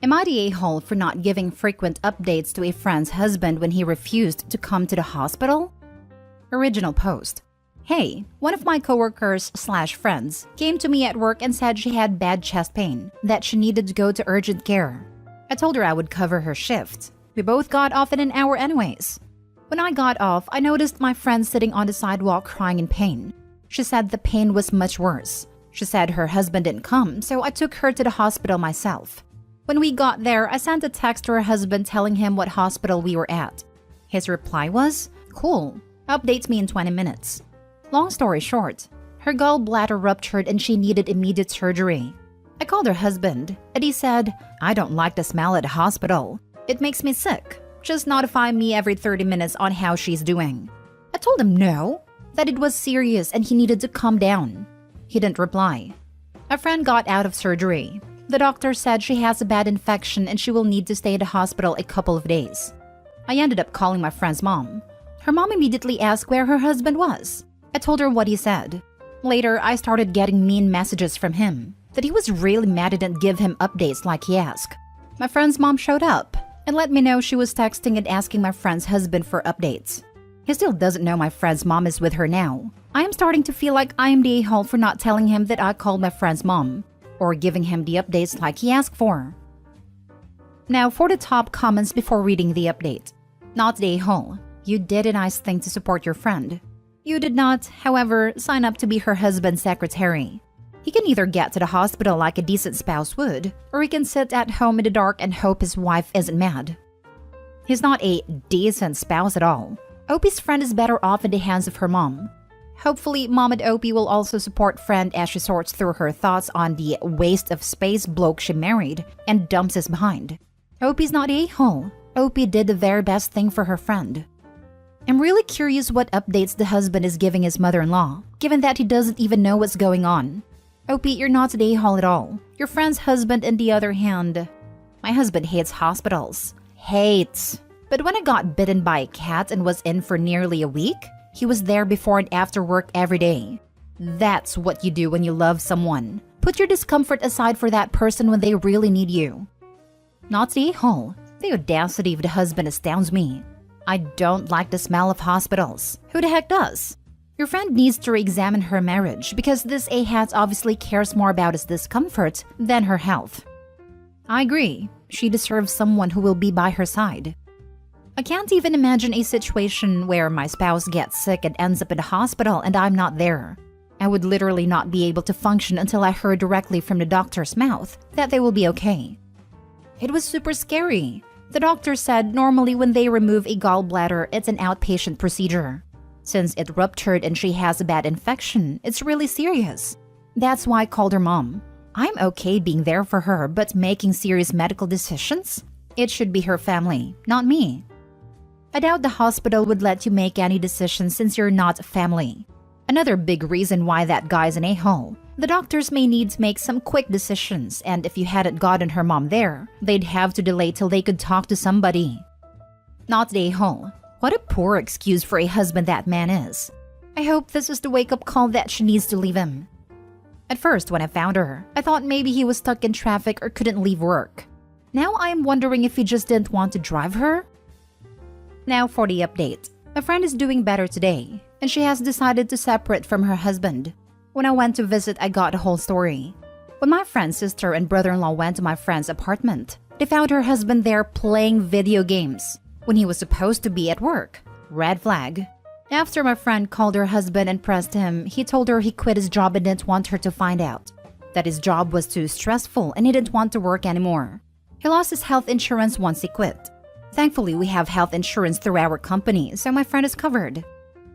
Am I the a-hole for not giving frequent updates to a friend's husband when he refused to come to the hospital? Original post. Hey, one of my coworkers/friends came to me at work and said she had bad chest pain, that she needed to go to urgent care. I told her I would cover her shift. We both got off in an hour anyways. When I got off, I noticed my friend sitting on the sidewalk crying in pain. She said the pain was much worse. She said her husband didn't come, so I took her to the hospital myself. When we got there, I sent a text to her husband telling him what hospital we were at. His reply was, "Cool, update me in 20 minutes." Long story short, her gallbladder ruptured and she needed immediate surgery. I called her husband, and he said, "I don't like the smell at the hospital. It makes me sick. Just notify me every 30 minutes on how she's doing." I told him no, that it was serious and he needed to calm down. He didn't reply. A friend got out of surgery. The doctor said she has a bad infection and she will need to stay in the hospital a couple of days. I ended up calling my friend's mom. Her mom immediately asked where her husband was. I told her what he said. Later, I started getting mean messages from him, that he was really mad I didn't give him updates like he asked. My friend's mom showed up and let me know she was texting and asking my friend's husband for updates. He still doesn't know my friend's mom is with her now. I am starting to feel like I am the a-hole for not telling him that I called my friend's mom, or giving him the updates like he asked for. Now for the top comments before reading the update. Not the a-hole. You did a nice thing to support your friend. You did not, however, sign up to be her husband's secretary. He can either get to the hospital like a decent spouse would, or he can sit at home in the dark and hope his wife isn't mad. He's not a decent spouse at all. Opie's friend is better off in the hands of her mom. Hopefully, Mom and Opie will also support friend as she sorts through her thoughts on the waste of space bloke she married and dumps us behind. Opie's not a hole. Opie did the very best thing for her friend. I'm really curious what updates the husband is giving his mother-in-law, given that he doesn't even know what's going on. Opie, you're not an a-hole at all. Your friend's husband, on the other hand... My husband hates hospitals. Hates. But when I got bitten by a cat and was in for nearly a week, he was there before and after work every day. That's what you do when you love someone. Put your discomfort aside for that person when they really need you. Not the a-hole. The audacity of the husband astounds me. I don't like the smell of hospitals. Who the heck does? Your friend needs to re-examine her marriage because this a-hat obviously cares more about his discomfort than her health. I agree. She deserves someone who will be by her side. I can't even imagine a situation where my spouse gets sick and ends up in the hospital and I'm not there. I would literally not be able to function until I heard directly from the doctor's mouth that they will be okay. It was super scary. The doctor said normally when they remove a gallbladder, it's an outpatient procedure. Since it ruptured and she has a bad infection, it's really serious. That's why I called her mom. I'm okay being there for her, but making serious medical decisions? It should be her family, not me. I doubt the hospital would let you make any decisions since you're not family. Another big reason why that guy's an a-hole. The doctors may need to make some quick decisions, and if you hadn't gotten her mom there, they'd have to delay till they could talk to somebody. Not the a-hole. What a poor excuse for a husband that man is. I hope this is the wake-up call that she needs to leave him. At first, when I found her, I thought maybe he was stuck in traffic or couldn't leave work. Now I am wondering if he just didn't want to drive her? Now for the update. My friend is doing better today, and she has decided to separate from her husband. When I went to visit, I got the whole story. When my friend's sister and brother-in-law went to my friend's apartment, they found her husband there playing video games when he was supposed to be at work. Red flag. After my friend called her husband and pressed him, he told her he quit his job and didn't want her to find out. That his job was too stressful and he didn't want to work anymore. He lost his health insurance once he quit. Thankfully, we have health insurance through our company, so my friend is covered.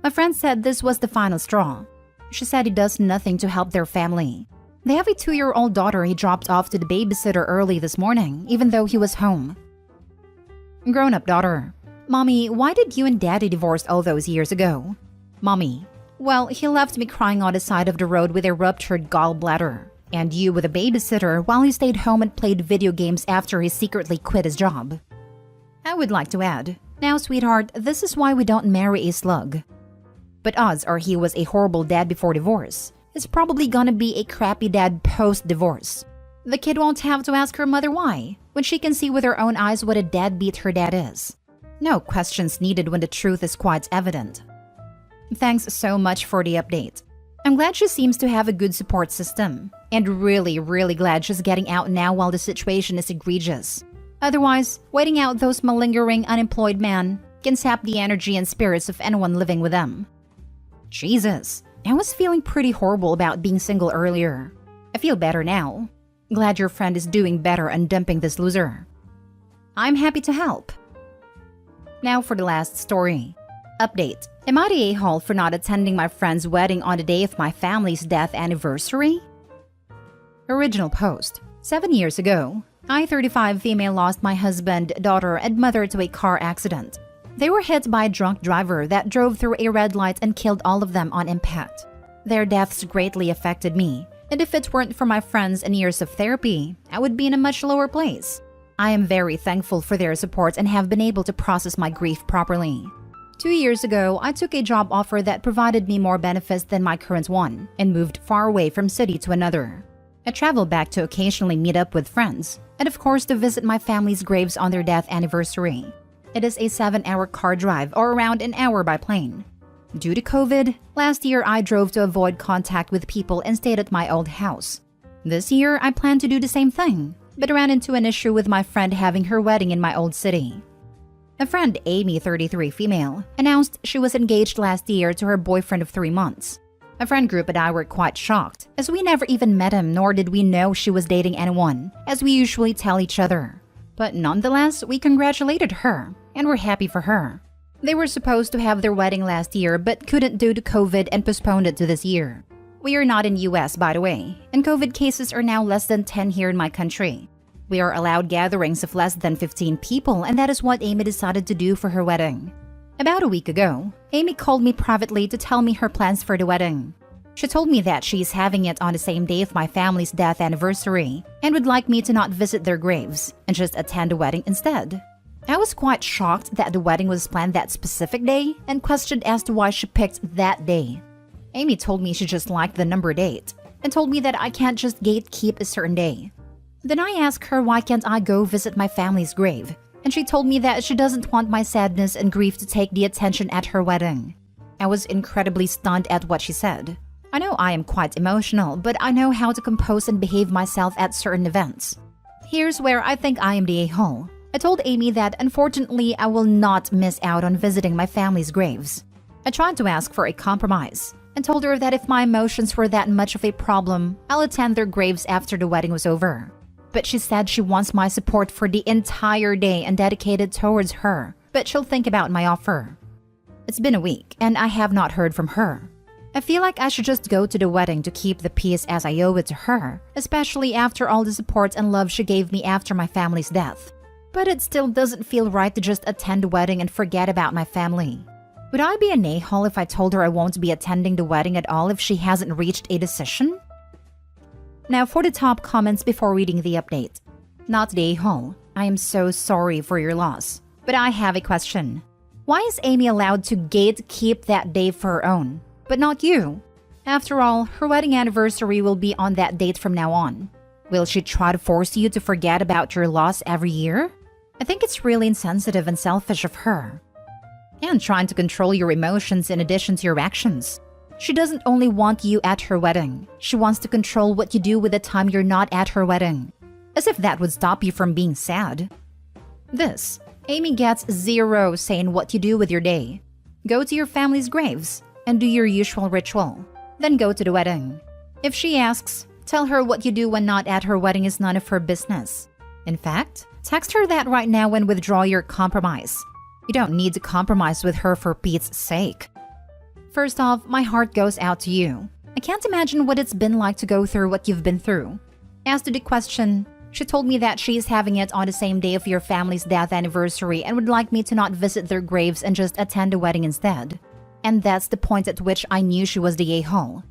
My friend said this was the final straw. She said he does nothing to help their family. They have a 2-year-old daughter he dropped off to the babysitter early this morning, even though he was home. Grown-up daughter. Mommy, why did you and Daddy divorce all those years ago? Mommy. Well, he left me crying on the side of the road with a ruptured gallbladder. And you with a babysitter while he stayed home and played video games after he secretly quit his job. I would like to add, now sweetheart, this is why we don't marry a slug. But odds are he was a horrible dad before divorce. He's probably gonna be a crappy dad post-divorce. The kid won't have to ask her mother why, when she can see with her own eyes what a deadbeat her dad is. No questions needed when the truth is quite evident. Thanks so much for the update. I'm glad she seems to have a good support system, and really glad she's getting out now while the situation is egregious. Otherwise, waiting out those malingering unemployed men can sap the energy and spirits of anyone living with them. Jesus, I was feeling pretty horrible about being single earlier. I feel better now. Glad your friend is doing better and dumping this loser. I'm happy to help. Now for the last story. Update. Am I the a-hole for not attending my friend's wedding on the day of my family's death anniversary? Original post. 7 years ago, I, 35 female, lost my husband, daughter, and mother to a car accident. They were hit by a drunk driver that drove through a red light and killed all of them on impact. Their deaths greatly affected me, and if it weren't for my friends and years of therapy, I would be in a much lower place. I am very thankful for their support and have been able to process my grief properly. 2 years ago, I took a job offer that provided me more benefits than my current one and moved far away from city to another. I traveled back to occasionally meet up with friends, and of course to visit my family's graves on their death anniversary. It is a 7-hour car drive or around an hour by plane. Due to COVID, last year I drove to avoid contact with people and stayed at my old house. This year I plan to do the same thing, but ran into an issue with my friend having her wedding in my old city. A friend, Amy, 33 female, announced she was engaged last year to her boyfriend of 3 months. A friend group and I were quite shocked, as we never even met him nor did we know she was dating anyone, as we usually tell each other. But nonetheless, we congratulated her, and were happy for her. They were supposed to have their wedding last year but couldn't due to COVID and postponed it to this year. We are not in US, by the way, and COVID cases are now less than 10 here in my country. We are allowed gatherings of less than 15 people, and that is what Amy decided to do for her wedding. About a week ago, Amy called me privately to tell me her plans for the wedding. She told me that she's having it on the same day of my family's death anniversary and would like me to not visit their graves and just attend the wedding instead. I was quite shocked that the wedding was planned that specific day and questioned as to why she picked that day. Amy told me she just liked the number 8 and told me that I can't just gatekeep a certain day. Then I asked her why can't I go visit my family's grave, and she told me that she doesn't want my sadness and grief to take the attention at her wedding. I was incredibly stunned at what she said. I know I am quite emotional, but I know how to compose and behave myself at certain events. Here's where I think I am the a-hole. I told Amy that unfortunately I will not miss out on visiting my family's graves. I tried to ask for a compromise and told her that if my emotions were that much of a problem, I'll attend their graves after the wedding was over. But she said she wants my support for the entire day and dedicated towards her, but she'll think about my offer. It's been a week and I have not heard from her. I feel like I should just go to the wedding to keep the peace as I owe it to her, especially after all the support and love she gave me after my family's death. But it still doesn't feel right to just attend the wedding and forget about my family. Would I be an a-hole if I told her I won't be attending the wedding at all if she hasn't reached a decision? Now for the top comments before reading the update. Not the a-hole. I am so sorry for your loss. But I have a question. Why is Amy allowed to gatekeep that day for her own, but not you? After all, her wedding anniversary will be on that date from now on. Will she try to force you to forget about your loss every year? I think it's really insensitive and selfish of her. And trying to control your emotions in addition to your actions. She doesn't only want you at her wedding, she wants to control what you do with the time you're not at her wedding. As if that would stop you from being sad. This, Amy gets 0 say in what you do with your day. Go to your family's graves and do your usual ritual. Then go to the wedding. If she asks, tell her what you do when not at her wedding is none of her business. In fact, text her that right now and withdraw your compromise. You don't need to compromise with her for Pete's sake. First off, my heart goes out to you. I can't imagine what it's been like to go through what you've been through. As to the question, she told me that she is having it on the same day of your family's death anniversary and would like me to not visit their graves and just attend the wedding instead. And that's the point at which I knew she was the a-hole.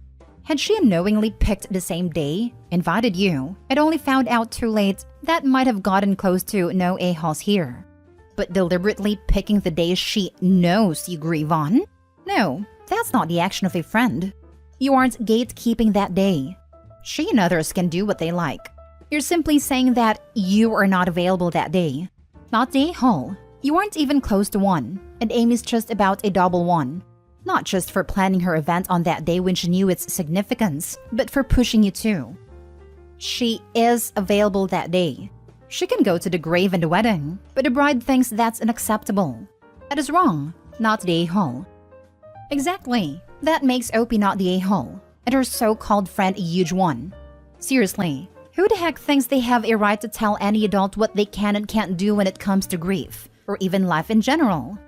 Had she unknowingly picked the same day, invited you, and only found out too late, that might have gotten close to no a-holes here. But deliberately picking the day she knows you grieve on? No. That's not the action of a friend. You aren't gatekeeping that day. She and others can do what they like. You're simply saying that you are not available that day. Not the a-hole. You weren't even close to one, and Amy's just about a double one. Not just for planning her event on that day when she knew its significance, but for pushing you too. She is available that day. She can go to the grave and the wedding, but the bride thinks that's unacceptable. That is wrong, not the a-hole. Exactly. That makes Opie not the a-hole, and her so-called friend a huge one. Seriously, who the heck thinks they have a right to tell any adult what they can and can't do when it comes to grief, or even life in general?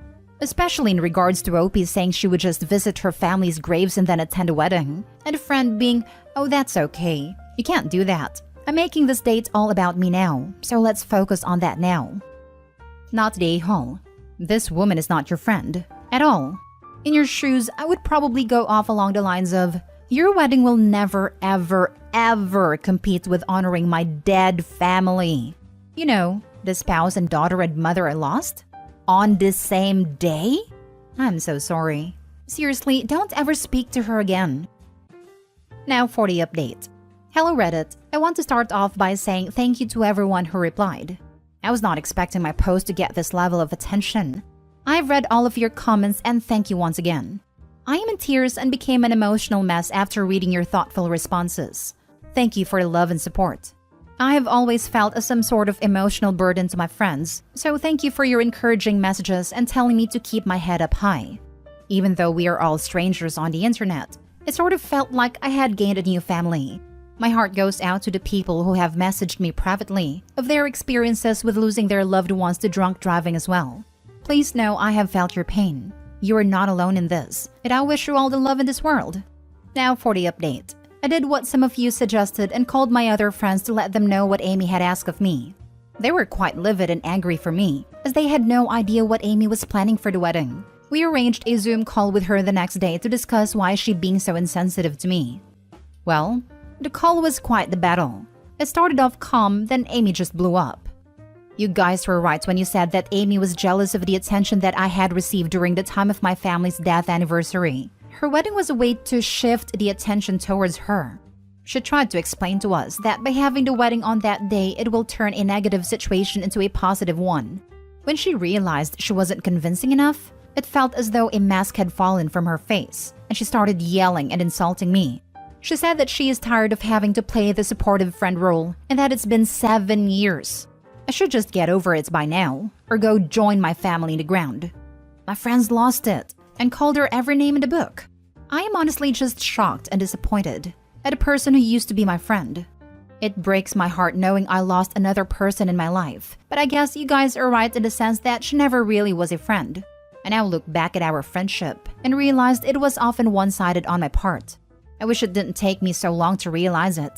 Especially in regards to Opie saying she would just visit her family's graves and then attend a wedding, and a friend being, "Oh, that's okay. You can't do that. I'm making this date all about me now, so let's focus on that now." Not the a-hole. This woman is not your friend. At all. In your shoes, I would probably go off along the lines of, "Your wedding will never, ever, ever compete with honoring my dead family. You know, the spouse and daughter and mother I lost? On this same day?" I'm so sorry. Seriously, don't ever speak to her again. Now for the update. Hello Reddit. I want to start off by saying thank you to everyone who replied. I was not expecting my post to get this level of attention. I've read all of your comments and thank you once again. I am in tears and became an emotional mess after reading your thoughtful responses. Thank you for the love and support. I have always felt some sort of emotional burden to my friends, so thank you for your encouraging messages and telling me to keep my head up high. Even though we are all strangers on the internet, it sort of felt like I had gained a new family. My heart goes out to the people who have messaged me privately of their experiences with losing their loved ones to drunk driving as well. Please know I have felt your pain. You are not alone in this, and I wish you all the love in this world. Now for the update. I did what some of you suggested and called my other friends to let them know what Amy had asked of me. They were quite livid and angry for me, as they had no idea what Amy was planning for the wedding. We arranged a Zoom call with her the next day to discuss why she being so insensitive to me. Well, the call was quite the battle. It started off calm, then Amy just blew up. You guys were right when you said that Amy was jealous of the attention that I had received during the time of my family's death anniversary. Her wedding was a way to shift the attention towards her. She tried to explain to us that by having the wedding on that day, it will turn a negative situation into a positive one. When she realized she wasn't convincing enough, it felt as though a mask had fallen from her face, and she started yelling and insulting me. She said that she is tired of having to play the supportive friend role and that it's been 7 years. I should just get over it by now, or go join my family in the ground. My friends lost it and called her every name in the book. I am honestly just shocked and disappointed at a person who used to be my friend. It breaks my heart knowing I lost another person in my life, but I guess you guys are right in the sense that she never really was a friend. I now look back at our friendship and realized it was often one-sided on my part. I wish it didn't take me so long to realize it.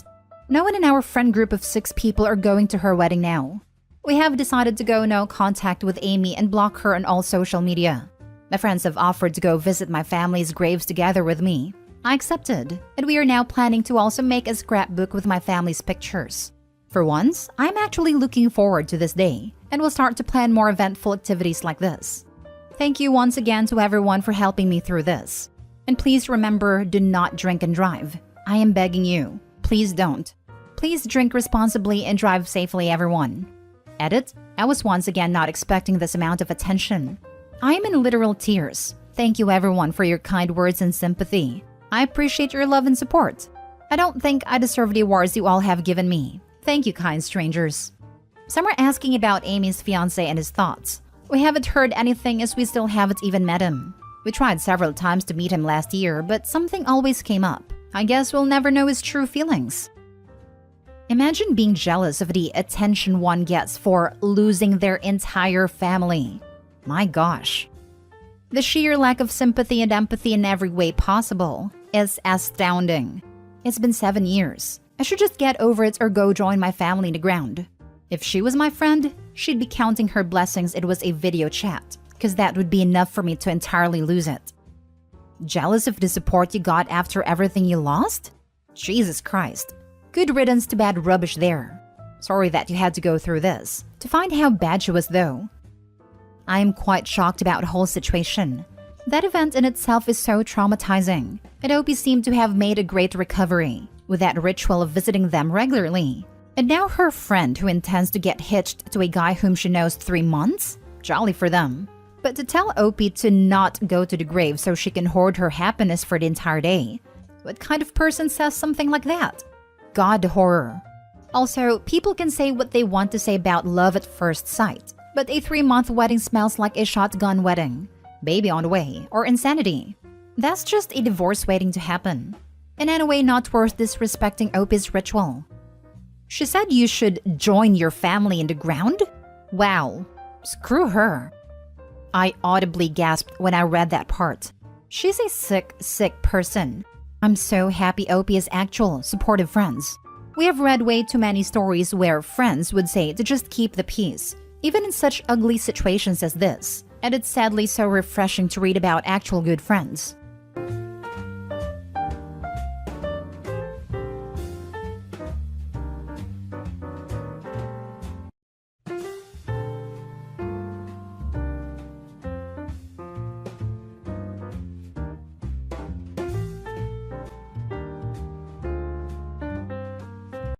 No one in our friend group of 6 people are going to her wedding now. We have decided to go no contact with Amy and block her on all social media. My friends have offered to go visit my family's graves together with me. I accepted, and we are now planning to also make a scrapbook with my family's pictures. For once, I'm actually looking forward to this day, and will start to plan more eventful activities like this. Thank you once again to everyone for helping me through this. And please remember, do not drink and drive. I am begging you. Please don't. Please drink responsibly and drive safely, everyone. Edit. I was once again not expecting this amount of attention. I am in literal tears. Thank you everyone for your kind words and sympathy. I appreciate your love and support. I don't think I deserve the awards you all have given me. Thank you, kind strangers. Some are asking about Amy's fiancé and his thoughts. We haven't heard anything as we still haven't even met him. We tried several times to meet him last year, but something always came up. I guess we'll never know his true feelings. Imagine being jealous of the attention one gets for losing their entire family. My gosh. The sheer lack of sympathy and empathy in every way possible is astounding. It's been 7 years. I should just get over it or go join my family in the ground. If she was my friend, she'd be counting her blessings it was a video chat, because that would be enough for me to entirely lose it. Jealous of the support you got after everything you lost? Jesus Christ. Good riddance to bad rubbish there. Sorry that you had to go through this. To find how bad she was though. I am quite shocked about the whole situation. That event in itself is so traumatizing. I hope you seem to have made a great recovery with that ritual of visiting them regularly. And now her friend who intends to get hitched to a guy whom she knows 3 months? Jolly for them. But to tell Opie to not go to the grave so she can hoard her happiness for the entire day. What kind of person says something like that? God, horror. Also, people can say what they want to say about love at first sight, but a 3-month wedding smells like a shotgun wedding, baby on the way, or insanity. That's just a divorce waiting to happen. And anyway, not worth disrespecting Opie's ritual. She said you should join your family in the ground? Wow, screw her. I audibly gasped when I read that part. She's a sick person. I'm so happy Opie is actual, supportive friends. We have read way too many stories where friends would say to just keep the peace, even in such ugly situations as this. And it's sadly so refreshing to read about actual good friends.